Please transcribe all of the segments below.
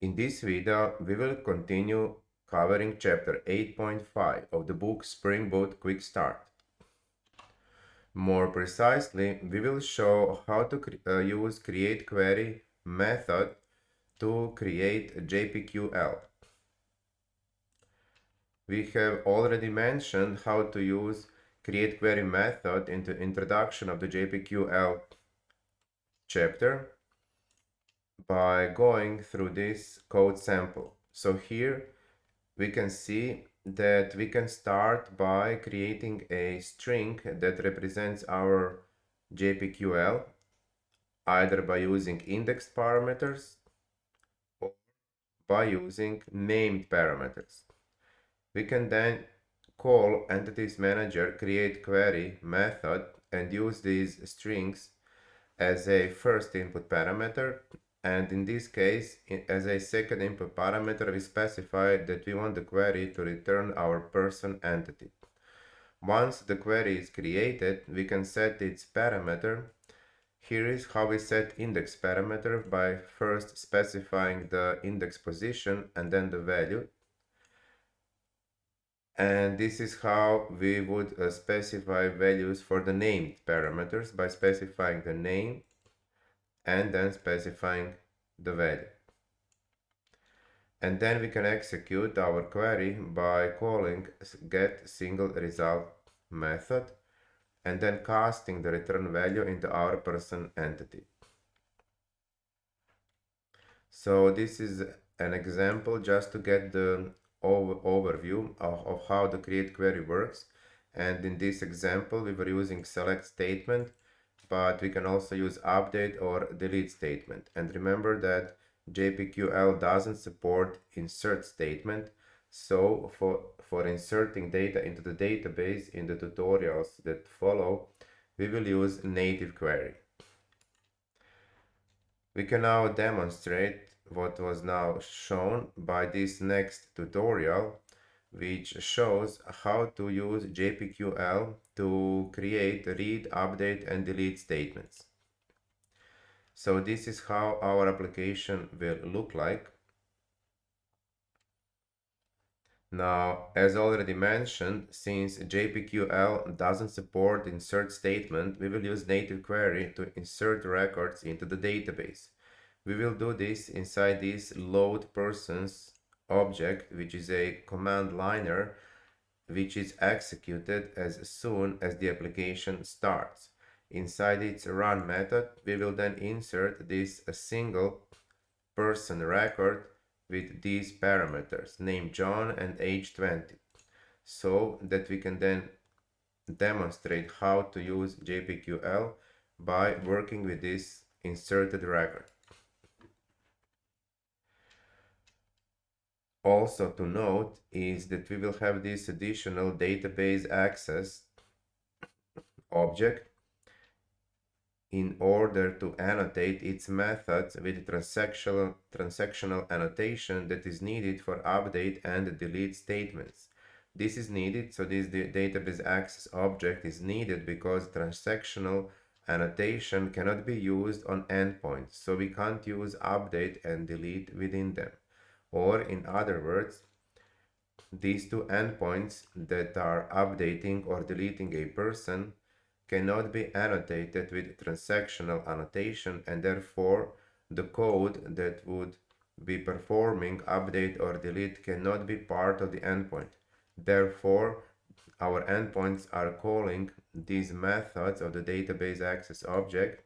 In this video, we will continue covering chapter 8.5 of the book Spring Boot Quick Start. More precisely, we will show how to use createQuery method to create JPQL. We have already mentioned how to use createQuery method in the introduction of the JPQL chapter by going through this code sample. So here we can see that we can start by creating a string that represents our JPQL, either by using index parameters or by using named parameters. We can then call entities manager createQuery method and use these strings as a first input parameter, and in this case, as a second input parameter, we specify that we want the query to return our person entity. Once the query is created, we can set its parameter. Here is how we set index parameter by first specifying the index position and then the value. And this is how we would specify values for the named parameters by specifying the name and then specifying the value. And then we can execute our query by calling getSingleResult method and then casting the return value into our person entity. So this is an example just to get the overview of how the createQuery works. And in this example, we were using select statement, but we can also use update or delete statement. And remember that JPQL doesn't support insert statement. So for inserting data into the database in the tutorials that follow, we will use native query. We can now demonstrate what was now shown by this next tutorial, which shows how to use JPQL to create, read, update, and delete statements. So this is how our application will look like. Now, as already mentioned, since JPQL doesn't support insert statement, we will use native query to insert records into the database. We will do this inside this load persons object, which is a command liner which is executed as soon as the application starts. Inside its run method, we will then insert this a single person record with these parameters, name John and age 20, so that we can then demonstrate how to use JPQL by working with this inserted record. Also to note is that we will have this additional database access object in order to annotate its methods with transactional annotation that is needed for update and delete statements. This is needed, so this database access object is needed because transactional annotation cannot be used on endpoints, so we can't use update and delete within them. Or in other words, these two endpoints that are updating or deleting a person cannot be annotated with transactional annotation, and therefore the code that would be performing update or delete cannot be part of the endpoint. Therefore, our endpoints are calling these methods of the database access object,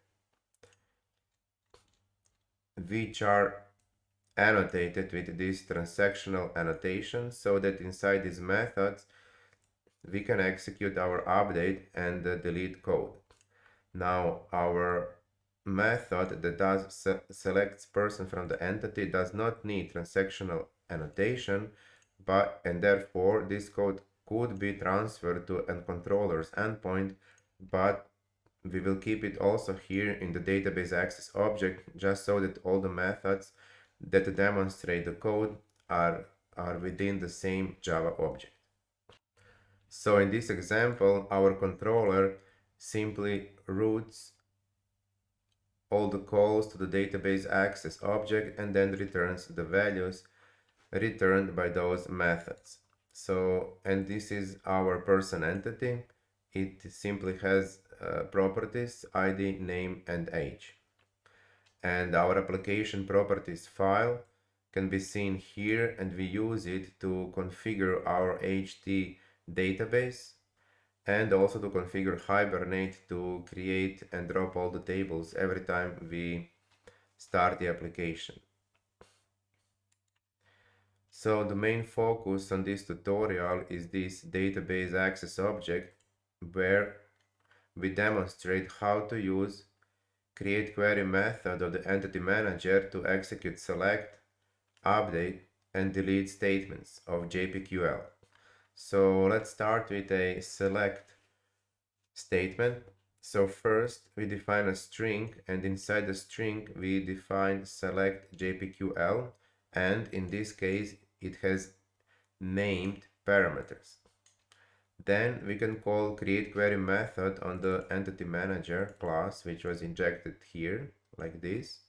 which are annotated with this transactional annotation, so that inside these methods we can execute our update and delete code. Now our method that does selects person from the entity does not need transactional annotation, and therefore this code could be transferred to a controller's endpoint, but we will keep it also here in the database access object, just so that all the methods that demonstrate the code are within the same Java object. So in this example, our controller simply routes all the calls to the database access object and then returns the values returned by those methods. So, and this is our person entity. It simply has properties, ID, name, and age. And our application properties file can be seen here, and we use it to configure our HT database and also to configure Hibernate to create and drop all the tables every time we start the application. So the main focus on this tutorial is this database access object, where we demonstrate how to use createQuery method of the entity manager to execute select, update, and delete statements of JPQL. So let's start with a select statement. So first we define a string, and inside the string we define select JPQL, and in this case it has named parameters. Then we can call createQuery method on the entity manager class, which was injected here like this,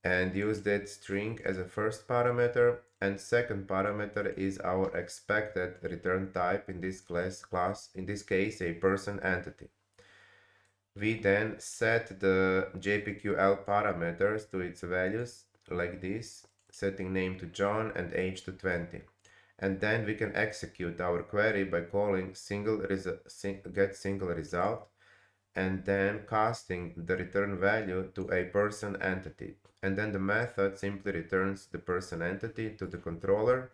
and use that string as a first parameter, and second parameter is our expected return type, in this class in this case a person entity. We then set the JPQL parameters to its values like this, setting name to John and age to 20. And then we can execute our query by calling get single result, and then casting the return value to a person entity. And then the method simply returns the person entity to the controller,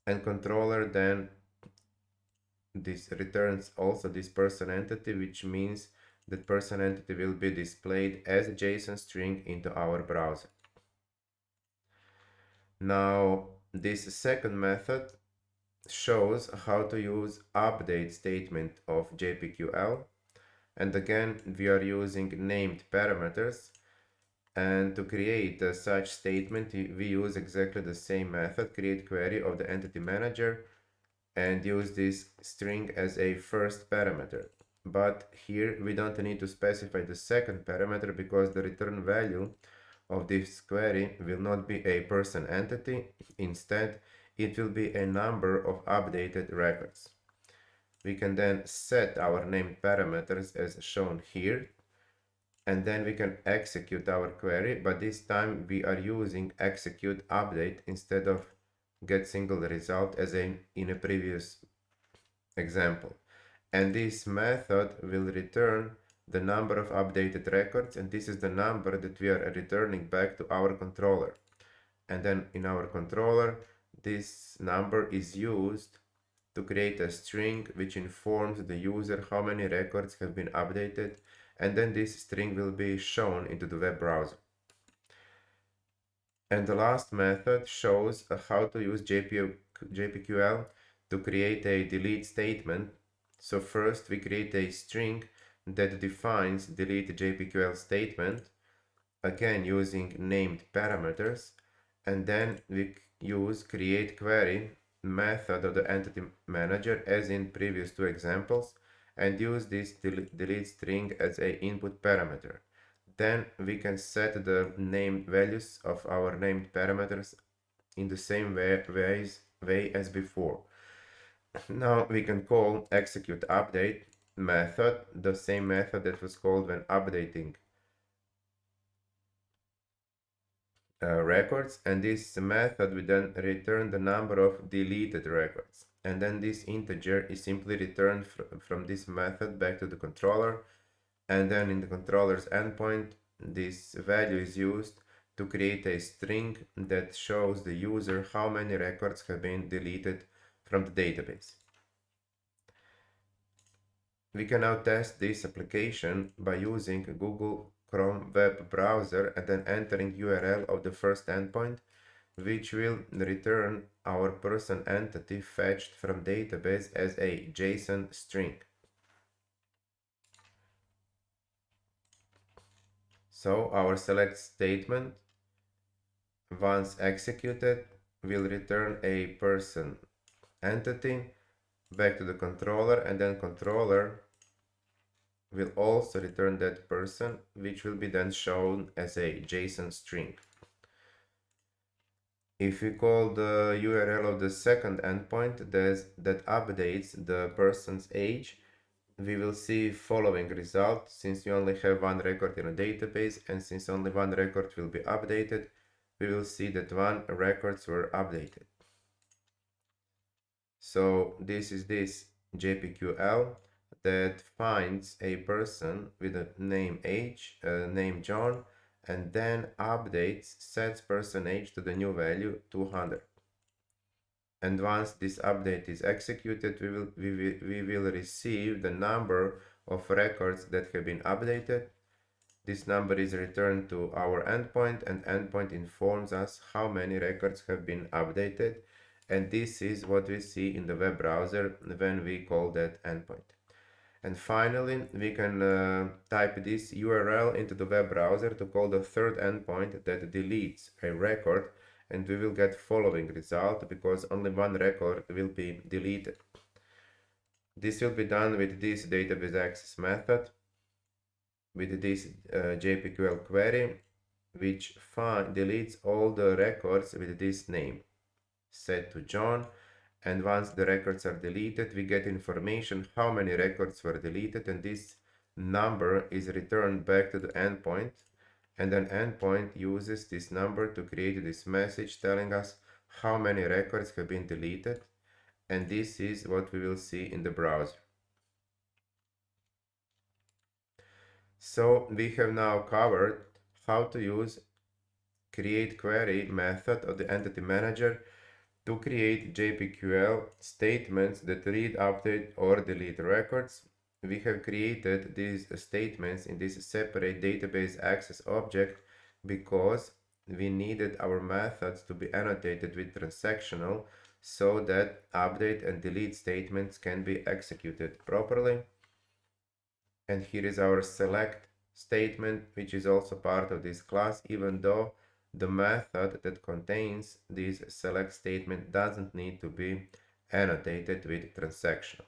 and controller then this returns also this person entity, which means that person entity will be displayed as a JSON string into our browser. Now this second method shows how to use update statement of JPQL, and again we are using named parameters, and to create such statement we use exactly the same method, createQuery of the entity manager, and use this string as a first parameter. But here we don't need to specify the second parameter, because the return value of this query will not be a person entity. Instead, it will be a number of updated records. We can then set our named parameters as shown here, and then we can execute our query, but this time we are using execute update instead of get single result as in a previous example. And this method will return the number of updated records, and this is the number that we are returning back to our controller. And then in our controller, this number is used to create a string which informs the user how many records have been updated, and then this string will be shown into the web browser. And the last method shows how to use JPQL to create a delete statement. So first we create a string that defines delete JPQL statement, again using named parameters, and then we use createQuery method of the entity manager as in previous two examples, and use this delete string as a input parameter. Then we can set the named values of our named parameters in the same way as before. Now we can call execute update method, the same method that was called when updating records, and this method will then return the number of deleted records, and then this integer is simply returned from this method back to the controller, and then in the controller's endpoint this value is used to create a string that shows the user how many records have been deleted from the database. We can now test this application by using Google Chrome web browser and then entering URL of the first endpoint, which will return our person entity fetched from database as a JSON string. So our select statement, once executed, will return a person entity back to the controller, and then controller will also return that person, which will be then shown as a JSON string. If we call the URL of the second endpoint that updates the person's age, we will see following result. Since we only have one record in a database and since only one record will be updated, we will see that one records were updated. So this is this JPQL that finds a person with a name name John, and then sets person age to the new value 200. And once this update is executed, we will receive the number of records that have been updated. This number is returned to our endpoint, and endpoint informs us how many records have been updated. And this is what we see in the web browser when we call that endpoint. And finally, we can type this URL into the web browser to call the third endpoint that deletes a record, and we will get following result because only one record will be deleted. This will be done with this database access method, with this JPQL query, which deletes all the records with this name set to John. And once the records are deleted, we get information how many records were deleted, and this number is returned back to the endpoint, and an endpoint uses this number to create this message telling us how many records have been deleted, and this is what we will see in the browser. So we have now covered how to use createQuery method of the entity manager to create JPQL statements that read, update, or delete records. We have created these statements in this separate database access object because we needed our methods to be annotated with transactional so that update and delete statements can be executed properly. And here is our select statement, which is also part of this class, even though the method that contains this select statement doesn't need to be annotated with transaction.